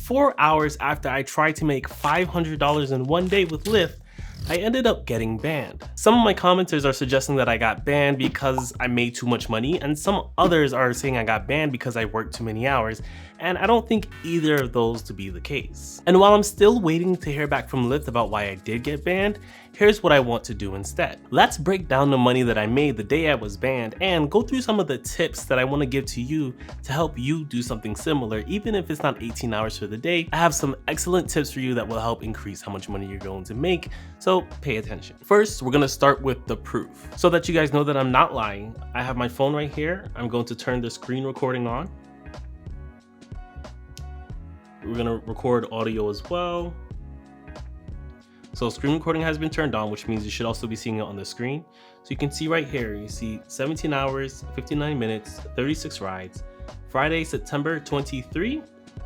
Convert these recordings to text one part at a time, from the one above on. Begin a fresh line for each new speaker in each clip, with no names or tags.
4 hours after I tried to make $500 in one day with Lyft, I ended up getting banned. Some of my commenters are suggesting that I got banned because I made too much money, and some others are saying I got banned because I worked too many hours, and I don't think either of those to be the case. And while I'm still waiting to hear back from Lyft about why I did get banned, here's what I want to do instead. Let's break down the money that I made the day I was banned and go through some of the tips that I want to give to you to help you do something similar, even if it's not 18 hours for the day. I have some excellent tips for you that will help increase how much money you're going to make, so pay attention. First, we're going to start with the proof. So that you guys know that I'm not lying, I have my phone right here. I'm going to turn the screen recording on. We're going to record audio as well. So screen recording has been turned on, which means you should also be seeing it on the screen. So you can see right here, you see 17 hours, 59 minutes, 36 rides, Friday, September 23,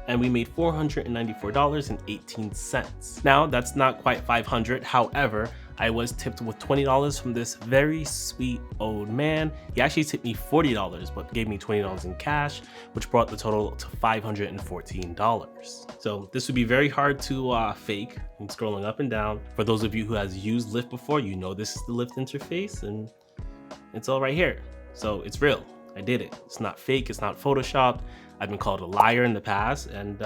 and we made $494.18. Now that's not quite 500. However, I was tipped with $20 from this very sweet old man. He actually tipped me $40, but gave me $20 in cash, which brought the total to $514. So this would be very hard to fake. I'm scrolling up and down. For those of you who has used Lyft before, you know this is the Lyft interface, and it's all right here. So it's real. I did it. It's not fake. It's not photoshopped. I've been called a liar in the past, and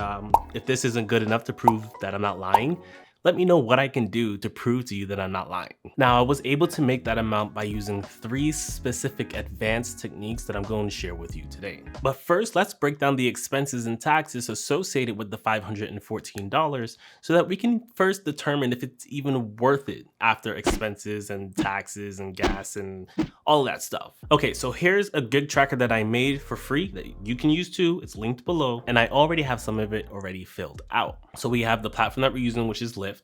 if this isn't good enough to prove that I'm not lying, let me know what I can do to prove to you that I'm not lying. Now, I was able to make that amount by using 3 specific advanced techniques that I'm going to share with you today. But first, let's break down the expenses and taxes associated with the $514 so that we can first determine if it's even worth it after expenses and taxes and gas and all that stuff. Okay, so here's a gig tracker that I made for free that you can use too. It's linked below, and I already have some of it already filled out. So we have the platform that we're using, which is Lyft,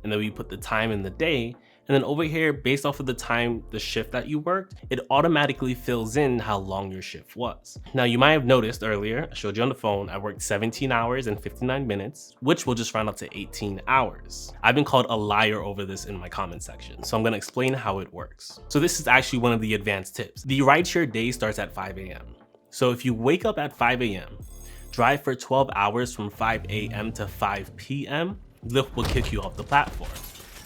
and then we put the time in the day, and then over here, based off of the time, the shift that you worked, it automatically fills in how long your shift was. Now you might have noticed earlier, I showed you on the phone, I worked 17 hours and 59 minutes, which will just round up to 18 hours. I've been called a liar over this in my comment section, so I'm gonna explain how it works. So this is actually one of the advanced tips. The rideshare day starts at 5 a.m. So if you wake up at 5 a.m., drive for 12 hours from 5 a.m. to 5 p.m., Lyft will kick you off the platform.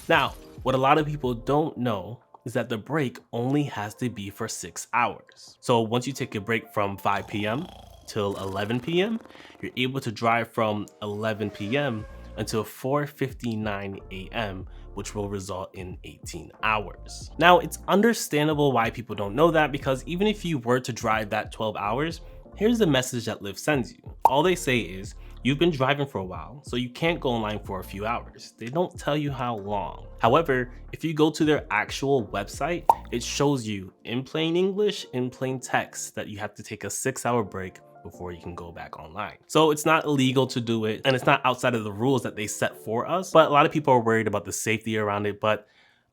Now, what a lot of people don't know is that the break only has to be for 6 hours. So once you take a break from 5 p.m. till 11 p.m., you're able to drive from 11 p.m. until 4:59 a.m., which will result in 18 hours. Now, it's understandable why people don't know that, because even if you were to drive that 12 hours, here's the message that Lyft sends you. All they say is, you've been driving for a while, so you can't go online for a few hours. They don't tell you how long. However, if you go to their actual website, it shows you in plain English, in plain text, that you have to take a 6-hour break before you can go back online. So it's not illegal to do it, and it's not outside of the rules that they set for us, but a lot of people are worried about the safety around it, but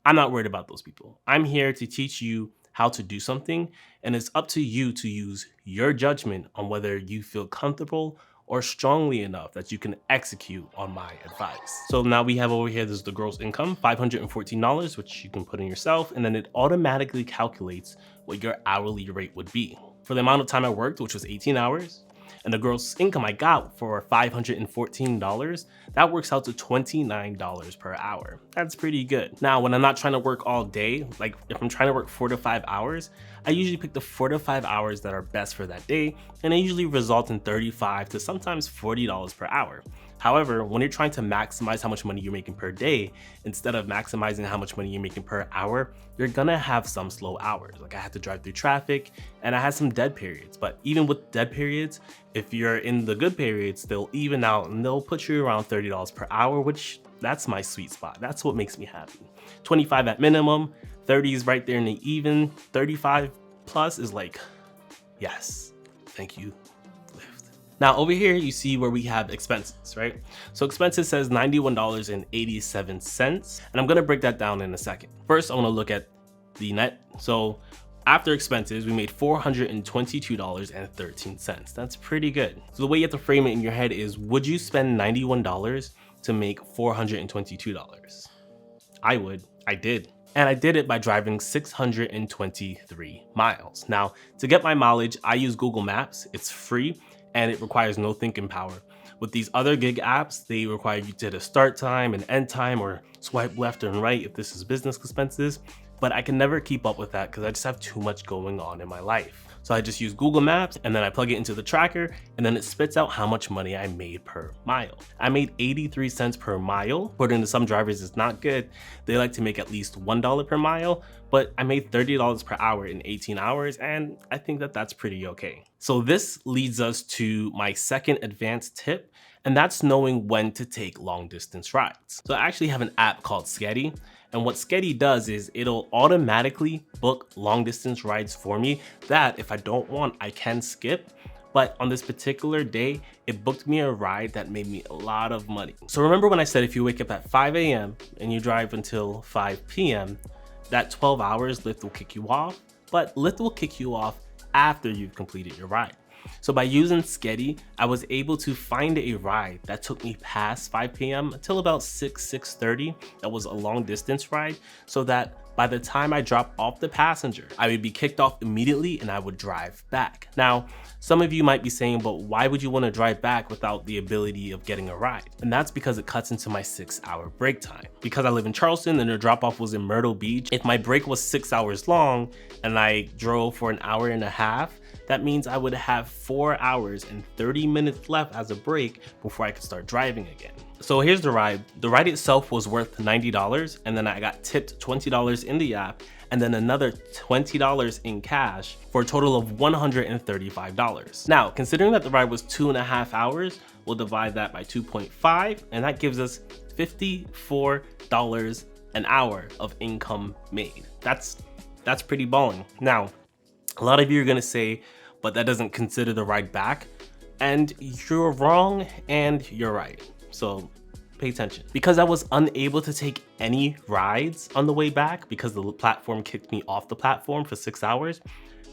I'm not worried about those people. I'm here to teach you how to do something, and it's up to you to use your judgment on whether you feel comfortable or strongly enough that you can execute on my advice. So now we have over here, this is the gross income, $514, which you can put in yourself, and then it automatically calculates what your hourly rate would be. For the amount of time I worked, which was 18 hours, and the gross income I got for $514, that works out to $29 per hour. That's pretty good. Now, when I'm not trying to work all day, like if I'm trying to work 4 to 5 hours, I usually pick the 4 to 5 hours that are best for that day, and they usually result in $35 to sometimes $40 per hour. However, when you're trying to maximize how much money you're making per day, instead of maximizing how much money you're making per hour, you're gonna have some slow hours. Like I had to drive through traffic and I had some dead periods, but even with dead periods, if you're in the good periods, they'll even out and they'll put you around $30 per hour, which that's my sweet spot. That's what makes me happy. 25 at minimum, 30 is right there in the even, 35 plus is like, yes, thank you. Now over here, you see where we have expenses, right? So expenses says $91.87, and I'm gonna break that down in a second. First, I wanna look at the net. So after expenses, we made $422.13. That's pretty good. So the way you have to frame it in your head is, would you spend $91 to make $422? I would, I did. And I did it by driving 623 miles. Now, to get my mileage, I use Google Maps. It's free and it requires no thinking power, With these other gig apps, they require you to hit a start time and end time or swipe left and right if this is business expenses. But I can never keep up with that because I just have too much going on in my life. So I just use Google Maps and then I plug it into the tracker and then it spits out how much money I made per mile. I made 83 cents per mile. According to some drivers, it's not good. They like to make at least $1 per mile, but I made $30 per hour in 18 hours and I think that that's pretty okay. So this leads us to my second advanced tip, and that's knowing when to take long distance rides. So I actually have an app called Skeddy. And what Skeddy does is it'll automatically book long distance rides for me that if I don't want, I can skip. But on this particular day, it booked me a ride that made me a lot of money. So remember when I said if you wake up at 5 a.m. and you drive until 5 p.m., that 12 hours Lyft will kick you off, but Lyft will kick you off after you've completed your ride. So by using Skeddy, I was able to find a ride that took me past 5 p.m. until about 6:30. That was a long distance ride, so that by the time I dropped off the passenger, I would be kicked off immediately and I would drive back. Now, some of you might be saying, but why would you want to drive back without the ability of getting a ride? And that's because it cuts into my 6-hour break time. Because I live in Charleston and the drop off was in Myrtle Beach, if my break was 6 hours long and I drove for an hour and a half, that means I would have 4 hours and 30 minutes left as a break before I could start driving again. So here's the ride. The ride itself was worth $90, and then I got tipped $20 in the app, and then another $20 in cash for a total of $135. Now, considering that the ride was 2.5 hours, we'll divide that by 2.5, and that gives us $54 an hour of income made. That's pretty balling. Now, a lot of you are gonna say, but that doesn't consider the ride back. And you're wrong and you're right. So pay attention. Because I was unable to take any rides on the way back because the platform kicked me off the platform for 6 hours,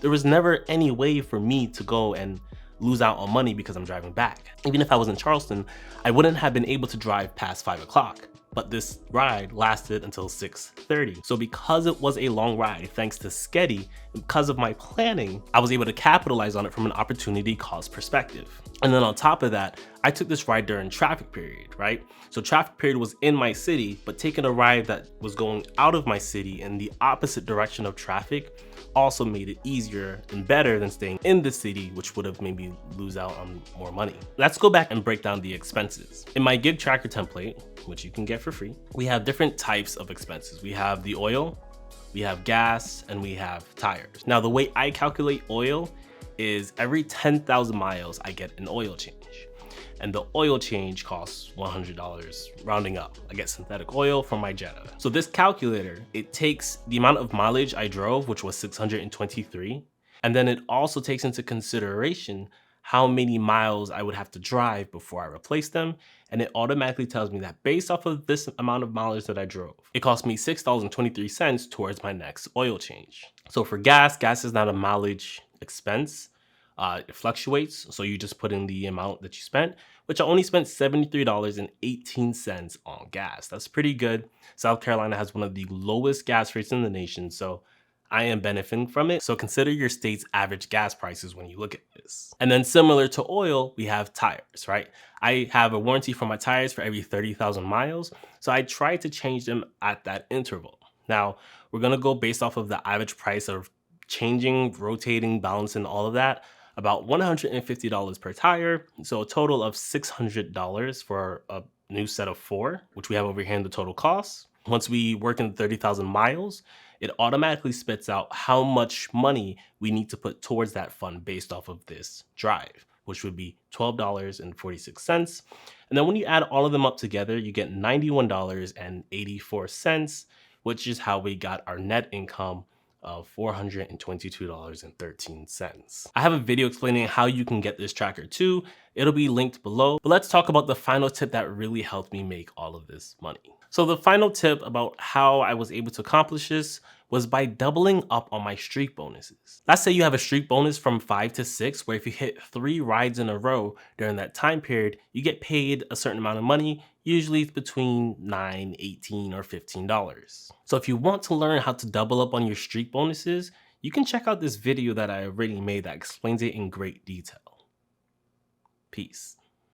there was never any way for me to go and lose out on money because I'm driving back. Even if I was in Charleston, I wouldn't have been able to drive past 5 o'clock. But this ride lasted until 6:30. So because it was a long ride, thanks to Skeddy, because of my planning, I was able to capitalize on it from an opportunity cost perspective. And then on top of that, I took this ride during traffic period, right? So traffic period was in my city, but taking a ride that was going out of my city in the opposite direction of traffic also made it easier and better than staying in the city, which would have made me lose out on more money. Let's go back and break down the expenses. In my gig tracker template, which you can get for free, we have different types of expenses. We have the oil, we have gas, and we have tires. Now, the way I calculate oil is every 10,000 miles, I get an oil change. And the oil change costs $100, rounding up. I get synthetic oil from my Jetta. So this calculator, it takes the amount of mileage I drove, which was 623, and then it also takes into consideration how many miles I would have to drive before I replace them. And it automatically tells me that based off of this amount of mileage that I drove, it cost me $6.23 towards my next oil change. So for gas is not a mileage expense. It fluctuates, so you just put in the amount that you spent, which I only spent $73.18 on gas. That's pretty good. South Carolina has one of the lowest gas rates in the nation, so I am benefiting from it. So consider your state's average gas prices when you look at this. And then similar to oil, we have tires, right? I have a warranty for my tires for every 30,000 miles, so I try to change them at that interval. Now, we're gonna go based off of the average price of changing, rotating, balancing, all of that. About $150 per tire, so a total of $600 for a new set of 4, which we have over here in the total cost. Once we work in 30,000 miles, it automatically spits out how much money we need to put towards that fund based off of this drive, which would be $12.46. And then when you add all of them up together, you get $91.84, which is how we got our net income of $422.13. I have a video explaining how you can get this tracker too. It'll be linked below. But let's talk about the final tip that really helped me make all of this money. So the final tip about how I was able to accomplish this was by doubling up on my streak bonuses. Let's say you have a streak bonus from 5 to 6, where if you hit 3 rides in a row during that time period, you get paid a certain amount of money, usually between $9, $18, or $15. So if you want to learn how to double up on your streak bonuses, you can check out this video that I already made that explains it in great detail. Peace.